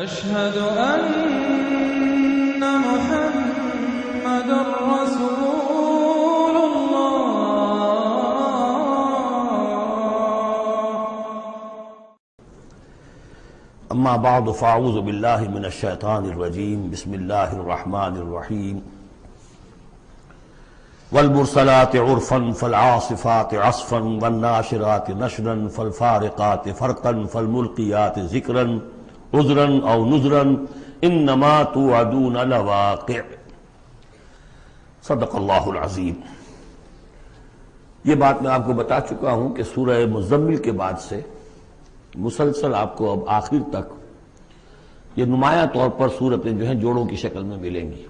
أشهد أن محمد رسول الله. اما بعد فاعوذ باللہ من الشیطان الرجیم بسم اللہ الرحمن الرحیم والمرسلات عرفا فالعاصفات عصفا والناشرات نشرا فالفارقات فرقا فالملقیات ذکرا عذرا او نذرا انما توعدون لواقع. صدق اللہ العظیم. یہ بات میں آپ کو بتا چکا ہوں کہ سورہ مزمل کے بعد سے مسلسل آپ کو اب آخر تک یہ نمایاں طور پر صورتیں جو ہیں جوڑوں کی شکل میں ملیں گی.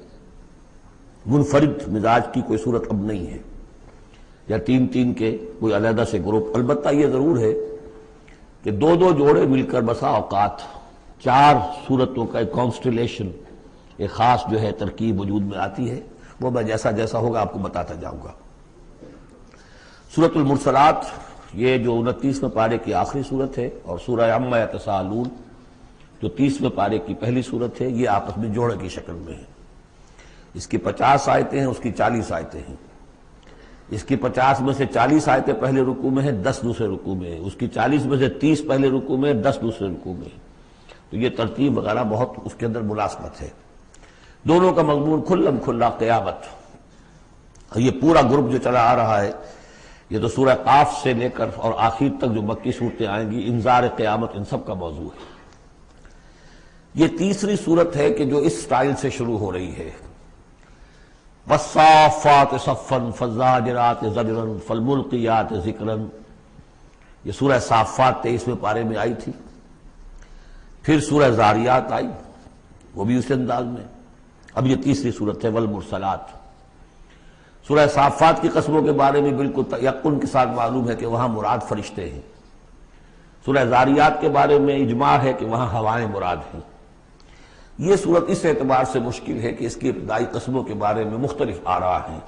منفرد مزاج کی کوئی صورت اب نہیں ہے یا تین تین کے کوئی علیحدہ سے گروپ. البتہ یہ ضرور ہے کہ دو دو جوڑے مل کر بسا اوقات چار صورتوں کا ایک کانسٹیلیشن، ایک خاص جو ہے ترکیب وجود میں آتی ہے. وہ میں جیسا جیسا ہوگا آپ کو بتاتا جاؤں گا. سورۃ المرسلات یہ جو 29ویں پارے کی آخری صورت ہے، اور سورہ عما یتساءلون جو 30ویں پارے کی پہلی صورت ہے، یہ آپس میں جوڑے کی شکل میں ہے. اس کی 50 آیتیں ہیں، اس کی 40 آیتیں ہیں. اس کی 50 میں سے 40 آیتیں پہلے رکوع میں ہیں، 10 دوسرے رکوع میں ہیں. اس کی 40 میں سے 30 پہلے رکوع میں ہیں، 10 دوسرے رکوع میں ہیں. تو یہ ترتیب وغیرہ بہت اس کے اندر ملازمت ہے. دونوں کا مضمون کھلم کھلا قیامت. یہ پورا گروپ جو چلا آ رہا ہے، یہ تو سورہ قاف سے لے کر اور آخر تک جو مکی صورتیں آئیں گی، انذار قیامت ان سب کا موضوع ہے. یہ تیسری صورت ہے کہ جو اس سٹائل سے شروع ہو رہی ہے. والصافات صفا فالزاجرات زجرا فالملقیات ذکرا. یہ سورہ صافات 23ویں پارے میں آئی تھی. پھر سورہ زاریات آئی، وہ بھی اسی انداز میں. اب یہ تیسری صورت ہے والمرسلات. سورہ صافات کی قسموں کے بارے میں بالکل یقین کے ساتھ معلوم ہے کہ وہاں مراد فرشتے ہیں. سورہ زاریات کے بارے میں اجماع ہے کہ وہاں ہوائیں مراد ہیں. یہ صورت اس اعتبار سے مشکل ہے کہ اس کی ابتدائی قسموں کے بارے میں مختلف آراء ہیں،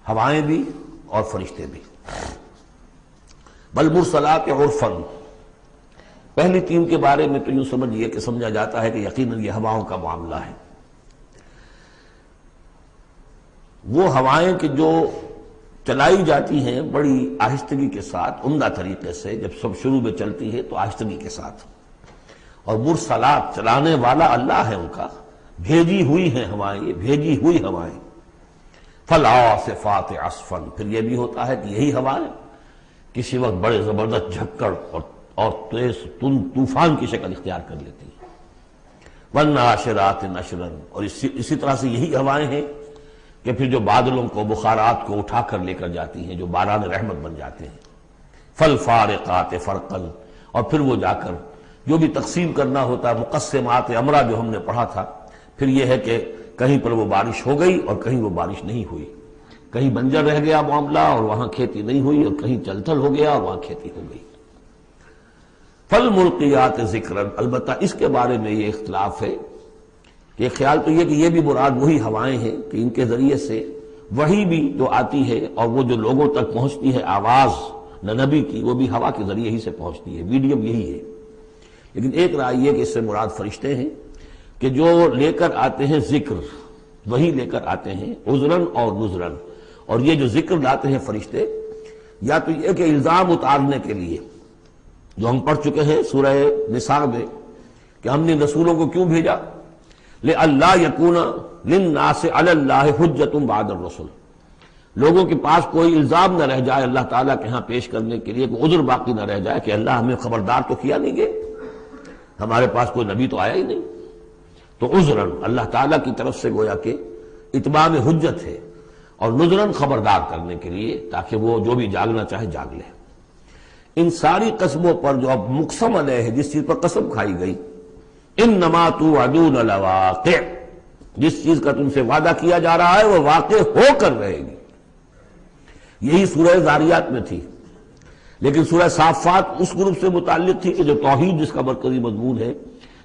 ہوائیں بھی اور فرشتے بھی. والمرسلات عرفا، پہلی تین کے بارے میں تو یوں سمجھیے کہ سمجھا جاتا ہے کہ یقیناً یہ ہواؤں کا معاملہ ہے. وہ ہوائیں کہ جو چلائی جاتی ہیں بڑی آہستگی کے ساتھ، عمدہ طریقے سے. جب سب شروع میں چلتی ہے تو آہستگی کے ساتھ. اور مرسلات، چلانے والا اللہ ہے ان کا، بھیجی ہوئی ہیں ہوائیں، یہ بھیجی ہوئی ہوائیں. فالعاصفات عصفا، پھر یہ بھی ہوتا ہے کہ یہی ہوائیں کسی وقت بڑے زبردست جھکڑ اور تیز طوفان کی شکل اختیار کر لیتی ہیں. والناشرات نشرا، اور اسی طرح سے یہی ہوائیں ہیں کہ پھر جو بادلوں کو، بخارات کو اٹھا کر لے کر جاتی ہیں، جو باران رحمت بن جاتے ہیں. فالفارقات فرقا، اور پھر وہ جا کر جو بھی تقسیم کرنا ہوتا ہے، مقسمات امرہ جو ہم نے پڑھا تھا، پھر یہ ہے کہ کہیں پر وہ بارش ہو گئی اور کہیں وہ بارش نہیں ہوئی. کہیں بنجر رہ گیا معاملہ اور وہاں کھیتی نہیں ہوئی، اور کہیں چل تھل ہو گیا اور وہاں کھیتی ہو گئی. فالملقیات ذکرا، البتہ اس کے بارے میں یہ اختلاف ہے کہ خیال تو یہ کہ یہ بھی مراد وہی ہوائیں ہیں کہ ان کے ذریعے سے وحی بھی جو آتی ہے اور وہ جو لوگوں تک پہنچتی ہے آواز نبی کی، وہ بھی ہوا کے ذریعے ہی سے پہنچتی ہے. میڈیم یہی ہے. لیکن ایک رائے یہ کہ اس سے مراد فرشتے ہیں کہ جو لے کر آتے ہیں ذکر، وہی لے کر آتے ہیں عذراً اور نذراً. اور یہ جو ذکر لاتے ہیں فرشتے، یا تو یہ کہ الزام اتارنے کے لیے، جو ہم پڑھ چکے ہیں سورہ نساء میں کہ ہم نے رسولوں کو کیوں بھیجا، لئلا یکون للناس علی اللہ حجۃ بعد الرسل، لوگوں کے پاس کوئی الزام نہ رہ جائے اللہ تعالیٰ کے ہاں پیش کرنے کے لیے، کوئی عذر باقی نہ رہ جائے کہ اللہ ہمیں خبردار تو کیا نہیں گے، ہمارے پاس کوئی نبی تو آیا ہی نہیں. تو عذراً اللہ تعالیٰ کی طرف سے گویا کہ اتمام حجت ہے، اور نذراً خبردار کرنے کے لیے تاکہ وہ جو بھی جاگنا چاہے جاگ لے. ان ساری قسموں پر جو اب مقسم علیہ ہے، جس چیز پر قسم کھائی گئی، انما توعدون لواقع، جس چیز کا تم سے وعدہ کیا جا رہا ہے وہ واقع ہو کر رہے گی. یہی سورہ زاریات میں تھی. لیکن سورہ صافات اس گروپ سے متعلق تھی کہ جو توحید جس کا مرکزی مضمون ہے،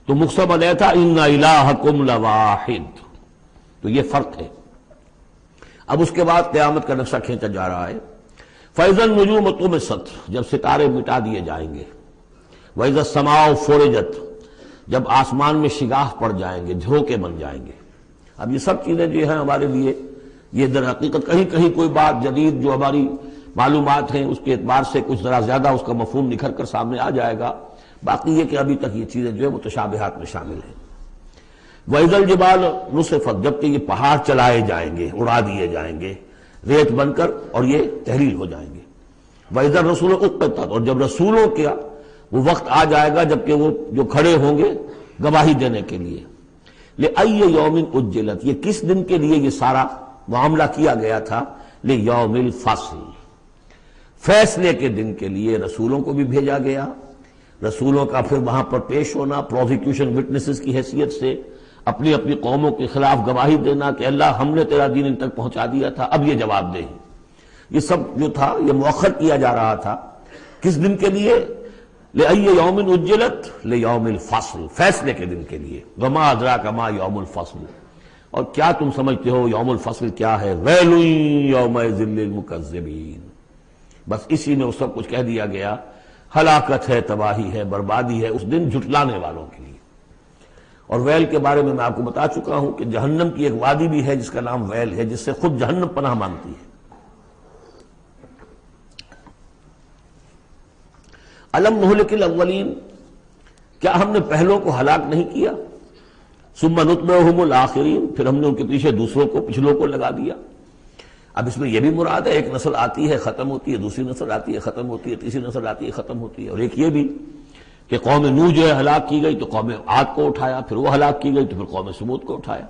تو مقسم علیہ تھا ان الہکم لواحد. تو یہ فرق ہے. اب اس کے بعد قیامت کا نقشہ کھینچا جا رہا ہے. فَإِذَا النُّجُومُ طُمِسَتْ، جب ستارے مٹا دیے جائیں گے. وَإِذَا السَّمَاءُ فُرِجَتْ، جب آسمان میں شگاف پڑ جائیں گے، جھروکے بن جائیں گے۔ اب یہ سب چیزیں جو ہیں ہمارے لیے، یہ در حقیقت کہیں کہیں کوئی بات جدید جو ہماری معلومات ہیں اس کے اعتبار سے کچھ ذرا زیادہ اس کا مفہوم نکھر کر سامنے آ جائے گا، باقی یہ کہ ابھی تک یہ چیزیں جو ہے متشابہات میں شامل ہیں۔ وَإِذَا الْجِبَالُ نُصِفَتْ، جبکہ یہ پہاڑ چلائے جائیں گے، اڑا دیے جائیں گے ریت بن کر، اور یہ تحلیل ہو جائیں گے۔ وَإِذَا الرُّسُلُ أُقِّتَتْ، اور جب رسولوں کا وہ وقت آ جائے گا جبکہ وہ جو کھڑے ہوں گے گواہی دینے کے لیے۔ لِأَيِّ يَوْمٍ أُجِّلَتْ، یہ کس دن کے لیے یہ سارا معاملہ کیا گیا تھا؟ لِيَوْمِ الْفَصْلِ، فیصلے کے دن کے لیے رسولوں کو بھی بھیجا گیا۔ رسولوں کا پھر وہاں پر پیش ہونا، پروزیکیوشن وٹنسز کی حیثیت سے اپنی اپنی قوموں کے خلاف گواہی دینا کہ اللہ ہم نے تیرا دین ان تک پہنچا دیا تھا، اب یہ جواب دے۔ یہ سب جو تھا یہ مؤخر کیا جا رہا تھا، کس دن کے لیے؟ لِأَيِّ يَوْمٍ أُجِّلَتْ لِيَوْمِ الْفَصْلِ، فیصلے کے دن کے لیے۔ وَمَا أَدْرَاكَ مَا يَوْمُ الْفَصْلِ، اور کیا تم سمجھتے ہو یوم الفصل کیا ہے؟ وَيْلٌ يَوْمَئِذٍ لِّلْمُكَذِّبِينَ، بس اسی میں وہ سب کچھ کہہ دیا گیا، ہلاکت ہے، تباہی ہے، بربادی ہے اس دن جھٹلانے والوں کے لیے۔ اور ویل کے بارے میں آپ کو بتا چکا ہوں کہ جہنم کی ایک وادی بھی ہے جس کا نام ویل ہے، جس سے خود جہنم پناہ مانگتی ہے۔ الم نہلک الاولین، کیا ہم نے پہلوں کو ہلاک نہیں کیا؟ ثم نتبعہم الآخرین، پھر ہم نے ان کے پیچھے دوسروں کو، پچھلوں کو لگا دیا۔ اب اس میں یہ بھی مراد ہے ایک نسل آتی ہے ختم ہوتی ہے، دوسری نسل آتی ہے ختم ہوتی ہے، تیسری نسل آتی ہے ختم ہوتی ہے، اور ایک یہ بھی کہ قوم نوح جو ہے ہلاک کی گئی تو قوم عاد کو اٹھایا، پھر وہ ہلاک کی گئی تو پھر قوم سمود کو اٹھایا۔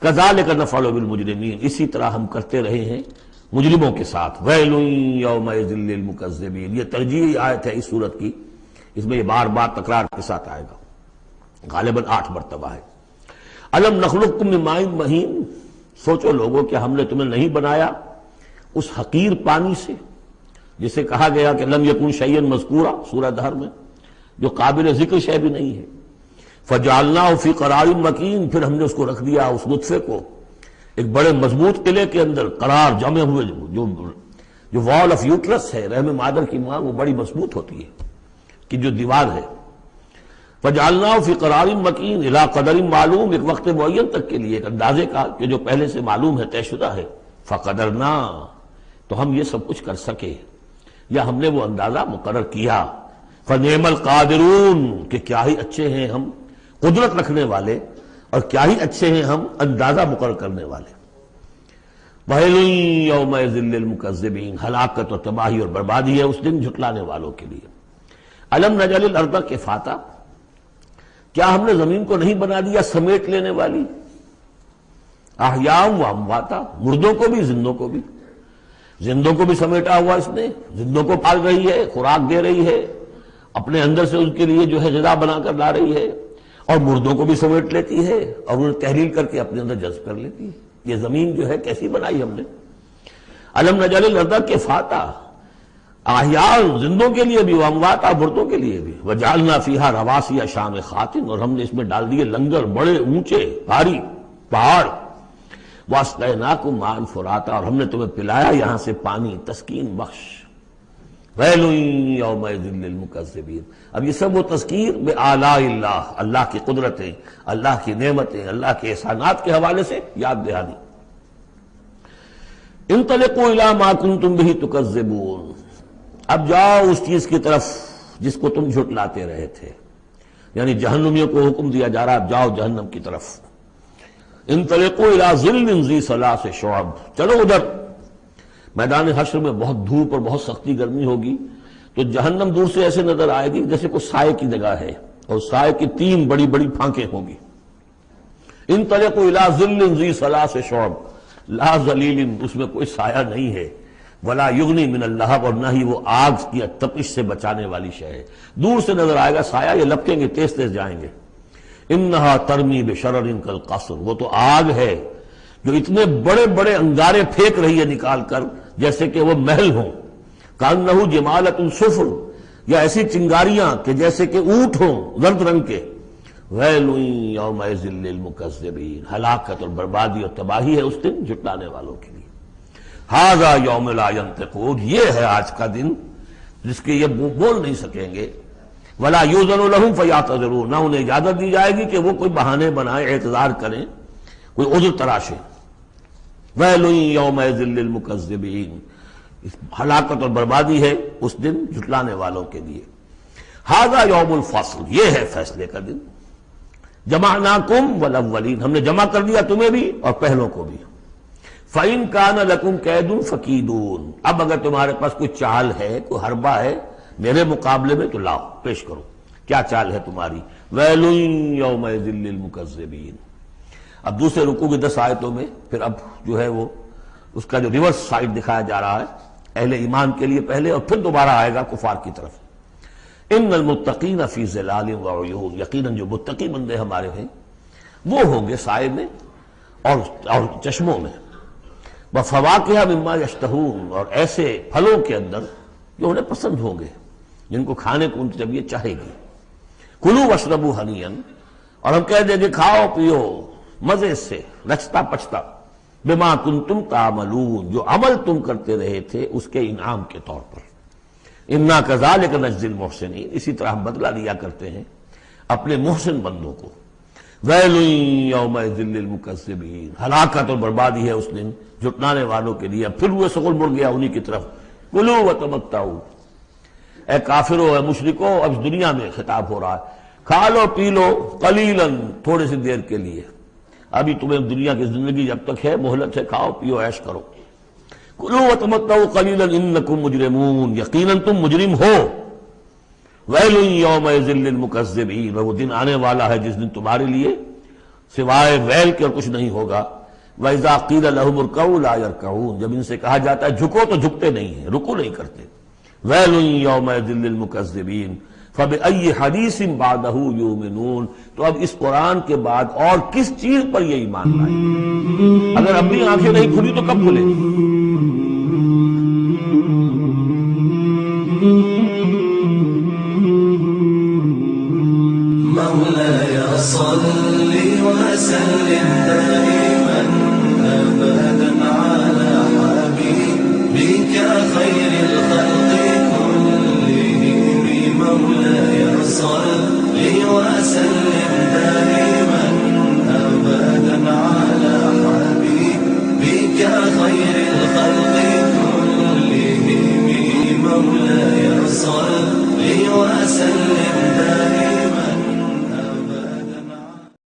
کذالک نفعل بالمجرمین، اسی طرح ہم کرتے رہے ہیں مجرموں کے ساتھ۔ ویل یومئذ للمکذبین، یہ ترجیحی آیت ہے اس صورت کی، اس میں یہ بار بار تکرار کے ساتھ آئے گا، غالباً 8 مرتبہ ہے۔ الم نخلقکم من ماء مہین، سوچو لوگوں کہ ہم نے تمہیں نہیں بنایا اس حقیر پانی سے جسے کہا گیا کہ لم یکن شیئا مذکورا سورہ دہر میں، جو قابل ذکر شے بھی نہیں ہے۔ فجعلناہ فی قرار مکین، پھر ہم نے اس کو رکھ دیا اس نطفے کو ایک بڑے مضبوط قلعے کے اندر، قرار جمے ہوئے، جو وال آف یوٹرس ہے رحم مادر کی ماں، وہ بڑی مضبوط ہوتی ہے کہ جو دیوار ہے۔ فجعلناہ فی قرار مکین الی قدر معلوم، ایک وقت معین تک کے لیے، ایک اندازے کا کہ جو پہلے سے معلوم ہے، طے شدہ ہے۔ فقدرنا، تو ہم یہ سب کچھ کر سکے، یا ہم نے وہ اندازہ مقرر کیا۔ فنعم القادرون، کہ کیا ہی اچھے ہیں ہم قدرت رکھنے والے، اور کیا ہی اچھے ہیں ہم اندازہ مقرر کرنے والے۔ وَيْلٌ يَوْمَئِذٍ لِّلْمُكَذِّبِينَ، ہلاکت اور تباہی اور بربادی ہے اس دن جھٹلانے والوں کے لیے۔ الم نجعل الارض کفاتا، کیا ہم نے زمین کو نہیں بنا دیا سمیٹ لینے والی؟ احیاء و امواتا، مردوں کو بھی زندوں کو بھی، زندوں کو بھی سمیٹا ہوا اس نے، زندوں کو پال رہی ہے، خوراک دے رہی ہے، اپنے اندر سے ان کے لیے جو ہے غذا بنا کر لا رہی ہے، اور مردوں کو بھی سمیٹ لیتی ہے اور انہیں تحلیل کر کے اپنے اندر جذب کر لیتی ہے۔ یہ زمین جو ہے کیسی بنائی ہم نے۔ الم نجعل الارض کفاتا، احیاء زندوں کے لیے بھی، وامواتا مردوں کے لیے بھی، وجعلنا فیہا رواسی شامخات، اور ہم نے اس میں ڈال دیے لنگر بڑے اونچے بھاری پہاڑ۔ واسقیناکم ماء فراتا، اور ہم نے تمہیں پلایا یہاں سے پانی تسکین بخش۔ ویل یومئذ للمکذبین، اب یہ سب وہ تذکیر بآلاء اللہ، اللہ کی قدرتیں، اللہ کی نعمتیں، اللہ کے احسانات کے حوالے سے یاد دہانی۔ انطلقوا الی ما کنتم بہ تکذبون، اب جاؤ اس چیز کی طرف جس کو تم جھٹلاتے رہے تھے، یعنی جہنمیوں کو حکم دیا جا رہا ہے اب جاؤ جہنم کی طرف۔ انطلقوا الی ظل ذی ثلاث شعب، چلو ادھر۔ میدان حشر میں بہت دھوپ اور بہت سختی گرمی ہوگی، تو جہنم دور سے ایسے نظر آئے گی جیسے کوئی سائے کی جگہ ہے، اور سائے کی 3 بڑی بڑی پھانکیں ہوں گی۔ انطلقوا الی ظل ذی ثلاث شعب، لا ظلیل، اس میں کوئی سایہ نہیں ہے، ولا یغنی من اللہب، اور نہ ہی وہ آگ کی تپش سے بچانے والی شے ہے۔ دور سے نظر آئے گا سایہ، یہ لپکیں گے، تیز تیز جائیں گے۔ انہا ترمی بشرر کالقصر، وہ تو آگ ہے جو اتنے بڑے بڑے انگارے پھینک رہی ہے نکال کر جیسے کہ وہ محل ہوں۔ کانہ جمالۃ صفر، یا ایسی چنگاریاں کہ جیسے کہ اونٹ ہوں زرد رنگ کے۔ ویل یومئذ للمکذبین، ہلاکت اور بربادی اور تباہی ہے اس دن جھٹلانے والوں کے لیے۔ ھذا یوم لا ینطقون، یہ ہے آج کا دن جس کے یہ بول نہیں سکیں گے۔ ولا یؤذن لهم فیعتذرون، نہ انہیں اجازت دی جائے گی کہ وہ کوئی بہانے بنائیں، اعتذار کریں، کوئی عذر تراشیں۔ ویل یومئذ للمکذبین، ہلاکت اور بربادی ہے اس دن جھٹلانے والوں کے لیے۔ ھذا یوم الفصل، یہ ہے فیصلے کا دن۔ جمعناکم والاولین، ہم نے جمع کر دیا تمہیں بھی اور پہلوں کو بھی۔ فَإِن كَانَ لَكُمْ كَيْدٌ فَكِيدُونِ، اب اگر تمہارے پاس کوئی چال ہے، کوئی حربہ ہے میرے مقابلے میں تو لاؤ، پیش کرو، کیا چال ہے تمہاری؟ وَيْلٌ يَوْمَئِذٍ لِّلْمُكَذِّبِينَ۔ اب دوسرے رکوع کی 10 آیتوں میں پھر اب جو ہے وہ اس کا جو ریورس سائڈ دکھایا جا رہا ہے، اہل ایمان کے لیے پہلے اور پھر دوبارہ آئے گا کفار کی طرف۔ ان المتقین فی ظلال وعیون، یقیناً جو متقی بندے ہمارے ہیں وہ ہوں گے سائے میں اور چشموں میں۔ وفواکہ مما یشتہون، اور ایسے پھلوں کے اندر جو انہیں پسند ہوں گے، جن کو کھانے کو ان کی طبیعت چاہے گی۔ کلوا واشربوا ہنیئا، اور ہم کہہ دیں گے کھاؤ پیو مزے سے، رچتا پچتا، بما کنتم تعملون، جو عمل تم کرتے رہے تھے اس کے انعام کے طور پر۔ انا کذالک نجزی المحسنین، اسی طرح ہم بدلہ دیا کرتے ہیں اپنے محسن بندوں کو۔ ویل یومئذ للمکذبین، ہلاکت اور بربادی ہے اس دن جھٹلانے والوں کے لیے۔ پھر وہ سغل مڑ گیا انہی کی طرف۔ کلوا وتمتعوا، اے کافرو، اے مشرکو، اب اس دنیا میں خطاب ہو رہا ہے، کھا لو پی لو قلیلا، تھوڑے سی دیر کے لیے، ابھی تمہیں دنیا کی زندگی جب تک ہے مہلت ہے، کھاؤ پیو عیش کرو۔ کلوا وتمتعوا قلیلا انکم مجرمون، یقیناً تم مجرم ہو۔ ویل یومئذ للمکذبین، وہ دن آنے والا ہے جس دن تمہارے لیے سوائے ویل کے اور کچھ نہیں ہوگا۔ وَإِذَا قِيلَ لَهُمُ ارْكَعُوا لَا يَرْكَعُونَ، جب ان سے کہا جاتا ہے جھکو تو جھکتے نہیں ہیں، رکو نہیں کرتے۔ ویل یومئذ للمکذبین فَبِأَيِّ حَدِيثٍ بَعْدَهُ يُؤْمِنُونَ، تو اب اس قرآن کے بعد اور کس چیز پر یہ ایمان لائیں؟ اگر اب بھی آنکھیں نہیں کھلی تو کب کھلے گی؟